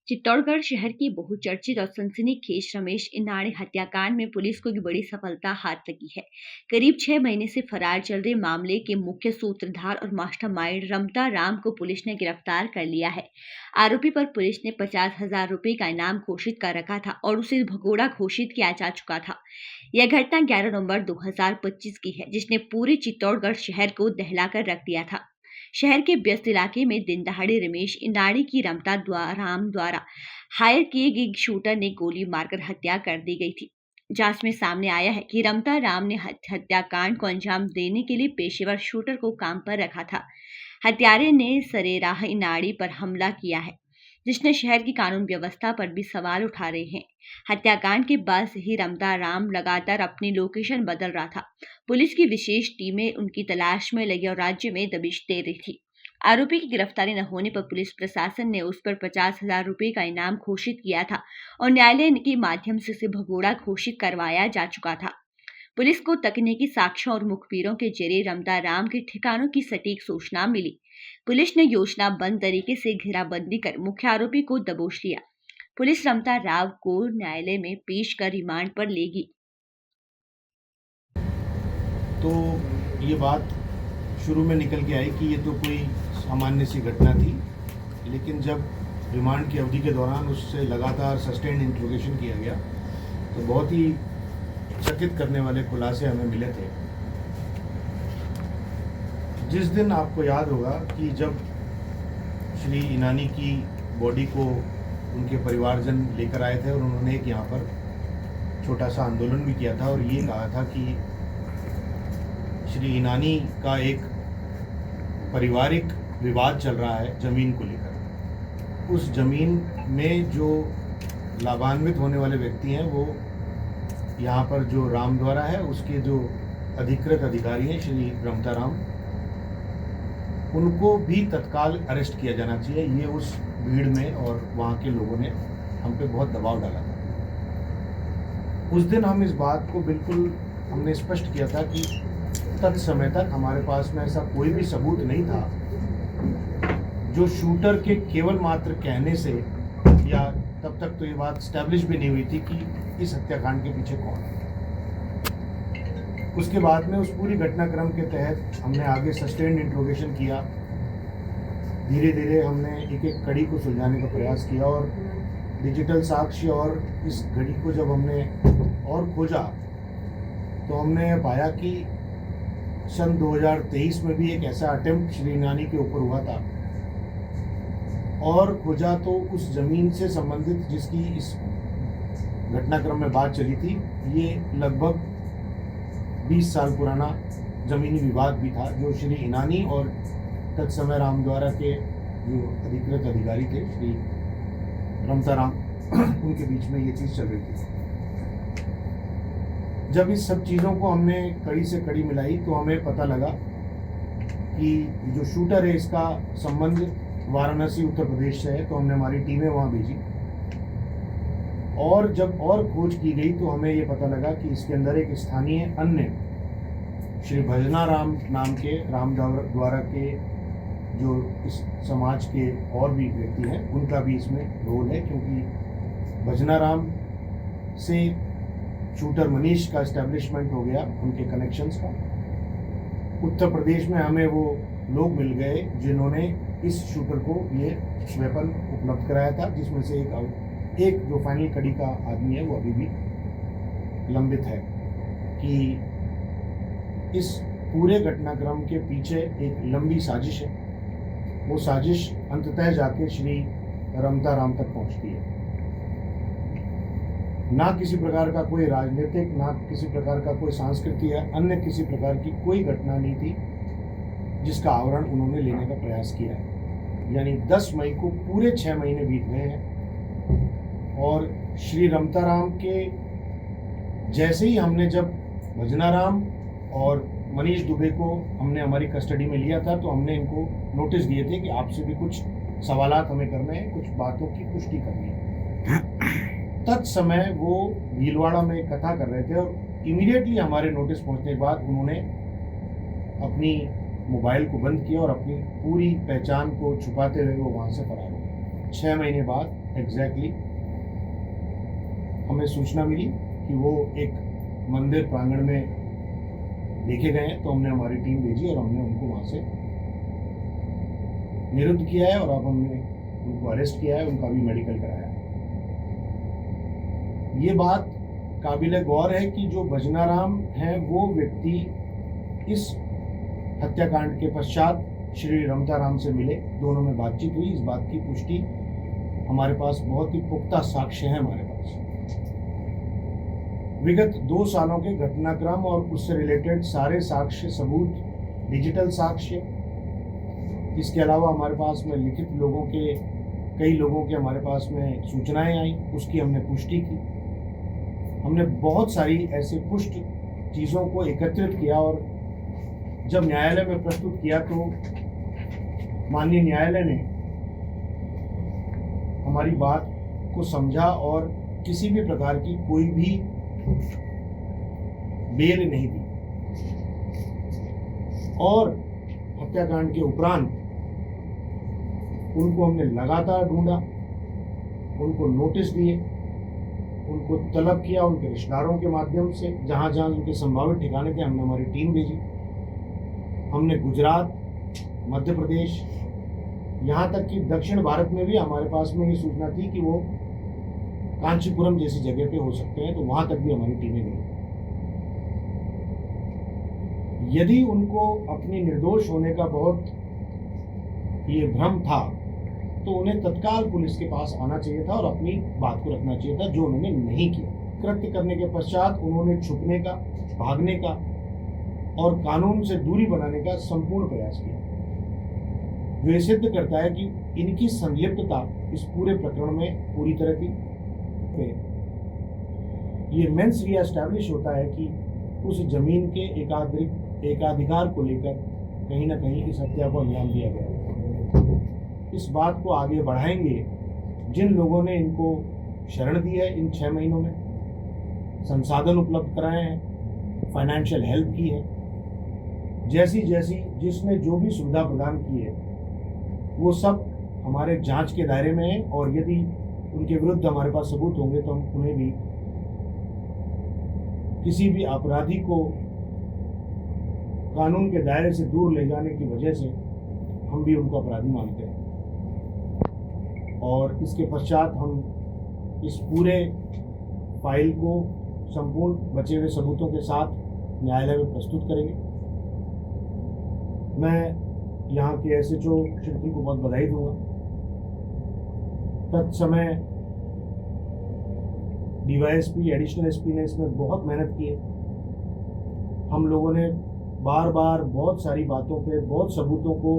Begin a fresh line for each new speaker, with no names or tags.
चित्तौड़गढ़ शहर की बहुचर्चित और सनसनीखेज रमेश इनाणी हत्याकांड में पुलिस को एक बड़ी सफलता हाथ लगी है। करीब 6 महीने से फरार चल रहे मामले के मुख्य सूत्रधार और मास्टरमाइंड रमता राम को पुलिस ने गिरफ्तार कर लिया है। आरोपी पर पुलिस ने 50,000 रुपए का इनाम घोषित कर रखा था और उसे भगोड़ा घोषित किया जा चुका था। यह घटना 11 नवंबर 2025 की है, जिसने पूरे चित्तौड़गढ़ शहर को दहलाकर रख दिया था। शहर के व्यस्त इलाके में दिन दहाड़े रमेश इनाड़ी की रमता राम द्वारा हायर किए गए शूटर ने गोली मारकर हत्या कर दी गई थी। जांच में सामने आया है कि रमता राम ने हत्याकांड को अंजाम देने के लिए पेशेवर शूटर को काम पर रखा था। हत्यारे ने सरेराह इनाड़ी पर हमला किया है, जिसने शहर की कानून व्यवस्था पर भी सवाल उठा रहे हैं। हत्याकांड के बाद से ही रमता राम लगातार अपनी लोकेशन बदल रहा था। पुलिस की विशेष टीमें उनकी तलाश में लगी और राज्य में दबिश दे रही थी। आरोपी की गिरफ्तारी न होने पर पुलिस प्रशासन ने उस पर 50,000 रुपए का इनाम घोषित किया था और न्यायालय के माध्यम से उसे भगोड़ा घोषित करवाया जा चुका था। पुलिस को तकनीकी साक्ष्यों और मुखबिरों के जरिए रमता राम के ठिकानों की सटीक सूचना मिली। पुलिस ने योजनाबद्ध तरीके से घेराबंदी कर मुख्य आरोपी को दबोच लिया। पुलिस रमता राव को न्यायालय में पेश कर रिमांड पर लेगी।
तो ये बात शुरू में निकल के आई कि ये तो कोई सामान्य सी घटना थी, लेकिन जब रिमांड की अवधि के दौरान उससे लगातार सस्टेन्ड इंट्रोगेशन किया गया तो बहुत ही चकित करने वाले खुलासे हमें मिले थे। जिस दिन आपको याद होगा कि जब श्री इनानी की बॉडी को उनके परिवारजन लेकर आए थे और उन्होंने एक यहाँ पर छोटा सा आंदोलन भी किया था और ये कहा था कि श्री इनानी का एक पारिवारिक विवाद चल रहा है ज़मीन को लेकर। उस ज़मीन में जो लाभान्वित होने वाले व्यक्ति हैं वो यहाँ पर जो राम द्वारा है उसके जो अधिकृत अधिकारी हैं श्री रमता राम, उनको भी तत्काल अरेस्ट किया जाना चाहिए। ये उस भीड़ में और वहाँ के लोगों ने हम पे बहुत दबाव डाला था। उस दिन हम इस बात को बिल्कुल हमने स्पष्ट किया था कि तत्समय तक हमारे पास में ऐसा कोई भी सबूत नहीं था जो शूटर के केवल मात्र कहने से, या तब तक तो ये बात स्टैब्लिश भी नहीं हुई थी कि इस हत्याकांड के पीछे कौन है। उसके बाद में उस पूरी घटनाक्रम के तहत हमने आगे सस्टेन्ड इंट्रोगेशन किया। धीरे धीरे हमने एक एक कड़ी को सुलझाने का प्रयास किया और डिजिटल साक्ष्य और इस घड़ी को जब हमने और खोजा तो हमने पाया कि सन 2023 में भी एक ऐसा अटेम्प्ट श्री इनानी के ऊपर हुआ था और खोजा तो उस ज़मीन से संबंधित जिसकी इस घटनाक्रम में बात चली थी, ये लगभग 20 साल पुराना ज़मीनी विवाद भी था जो श्री इनानी और तत्समय राम द्वारा के जो अधिकृत अधिकारी थे श्री रमता राम उनके बीच में ये चीज़ चल रही थी। जब इस सब चीज़ों को हमने कड़ी से कड़ी मिलाई तो हमें पता लगा कि जो शूटर है इसका संबंध वाराणसी उत्तर प्रदेश से है, तो हमने हमारी टीमें वहाँ भेजी और जब और खोज की गई तो हमें ये पता लगा कि इसके अंदर एक स्थानीय अन्य श्री भजना राम नाम के राम द्वारा के जो इस समाज के और भी व्यक्ति हैं उनका भी इसमें रोल है, क्योंकि भजना राम से शूटर मनीष का एस्टेब्लिशमेंट हो गया, उनके कनेक्शंस का। उत्तर प्रदेश में हमें वो लोग मिल गए जिन्होंने इस शूटर को ये वेपन उपलब्ध कराया था, जिसमें से एक जो फाइनल कड़ी का आदमी है वो अभी भी लंबित है। कि इस पूरे घटनाक्रम के पीछे एक लंबी साजिश है, वो साजिश अंततः जाके श्री रमता राम तक पहुंचती है। ना किसी प्रकार का कोई राजनीतिक, ना किसी प्रकार का कोई सांस्कृतिक या अन्य किसी प्रकार की कोई घटना नहीं थी जिसका आवरण उन्होंने लेने का प्रयास किया है। यानी 10 मई को पूरे 6 महीने बीत गए हैं और श्री रमता राम के जैसे ही हमने जब भजना राम और मनीष दुबे को हमने हमारी कस्टडी में लिया था तो हमने इनको नोटिस दिए थे कि आपसे भी कुछ सवालात हमें करने हैं, कुछ बातों की पुष्टि करनी है। तत्समय वो भीलवाड़ा में कथा कर रहे थे और इमीडिएटली हमारे नोटिस पहुंचने के बाद उन्होंने अपनी मोबाइल को बंद किया और अपनी पूरी पहचान को छुपाते हुए वो वहाँ से फरार हो गए। 6 महीने बाद एग्जैक्टली हमें सूचना मिली कि वो एक मंदिर प्रांगण में देखे गए हैं। तो हमने हमारी टीम भेजी और हमने उनको वहाँ से निरुद्ध किया है और अब हमने उनको अरेस्ट किया है, उनका भी मेडिकल कराया है। ये बात काबिल गौर है कि जो भजनाराम है वो व्यक्ति इस हत्याकांड के पश्चात श्री रमताराम से मिले, दोनों में बातचीत हुई। इस बात की पुष्टि हमारे पास बहुत ही पुख्ता साक्ष्य है हमारे पास। विगत 2 सालों के घटनाक्रम और उससे रिलेटेड सारे साक्ष्य सबूत, डिजिटल साक्ष्य, इसके अलावा हमारे पास में लिखित कई लोगों के हमारे पास में सूचनाएं आई, उसकी हमने पुष्टि की। हमने बहुत सारी ऐसे पुष्ट चीज़ों को एकत्रित किया और जब न्यायालय में प्रस्तुत किया तो माननीय न्यायालय ने हमारी बात को समझा और किसी भी प्रकार की कोई भी बेल नहीं दी। और हत्याकांड के उपरांत उनको हमने लगातार ढूंढा, उनको नोटिस दिए, उनको तलब किया उनके रिश्तेदारों के माध्यम से, जहाँ जहाँ उनके संभावित ठिकाने थे हमने हमारी टीम भेजी। हमने गुजरात, मध्य प्रदेश, यहाँ तक कि दक्षिण भारत में भी हमारे पास में ये सूचना थी कि वो कांचीपुरम जैसी जगह पे हो सकते हैं, तो वहाँ तक भी हमारी टीमें गई। यदि उनको अपनी निर्दोष होने का बहुत ये भ्रम था तो उन्हें तत्काल पुलिस के पास आना चाहिए था और अपनी बात को रखना चाहिए था, जो उन्होंने नहीं किया। कृत्य करने के पश्चात उन्होंने छुपने का, भागने का और कानून से दूरी बनाने का संपूर्ण प्रयास किया, जो ये सिद्ध करता है कि इनकी संलिप्तता इस पूरे प्रकरण में पूरी तरह थी। ये मेंस रीएस्टैब्लिश होता है कि उस जमीन के एकाधिकार को लेकर कहीं ना कहीं इस हत्या को अंजाम दिया गया। इस बात को आगे बढ़ाएंगे जिन लोगों ने इनको शरण दी है, इन 6 महीनों में संसाधन उपलब्ध कराए हैं, फाइनेंशियल हेल्प की है, जैसी जिसने जो भी सुविधा प्रदान की है वो सब हमारे जांच के दायरे में है। और यदि उनके विरुद्ध हमारे पास सबूत होंगे तो हम उन्हें भी, किसी भी अपराधी को कानून के दायरे से दूर ले जाने की वजह से हम भी उनको अपराधी मानते हैं। और इसके पश्चात हम इस पूरे फाइल को संपूर्ण बचे हुए सबूतों के साथ न्यायालय में प्रस्तुत करेंगे। मैं यहाँ के SHO श्री को बहुत बधाई दूंगा। तत्समय DYSP, एडिशनल SP ने इसमें बहुत मेहनत की है। हम लोगों ने बार बार बहुत सारी बातों पे, बहुत सबूतों को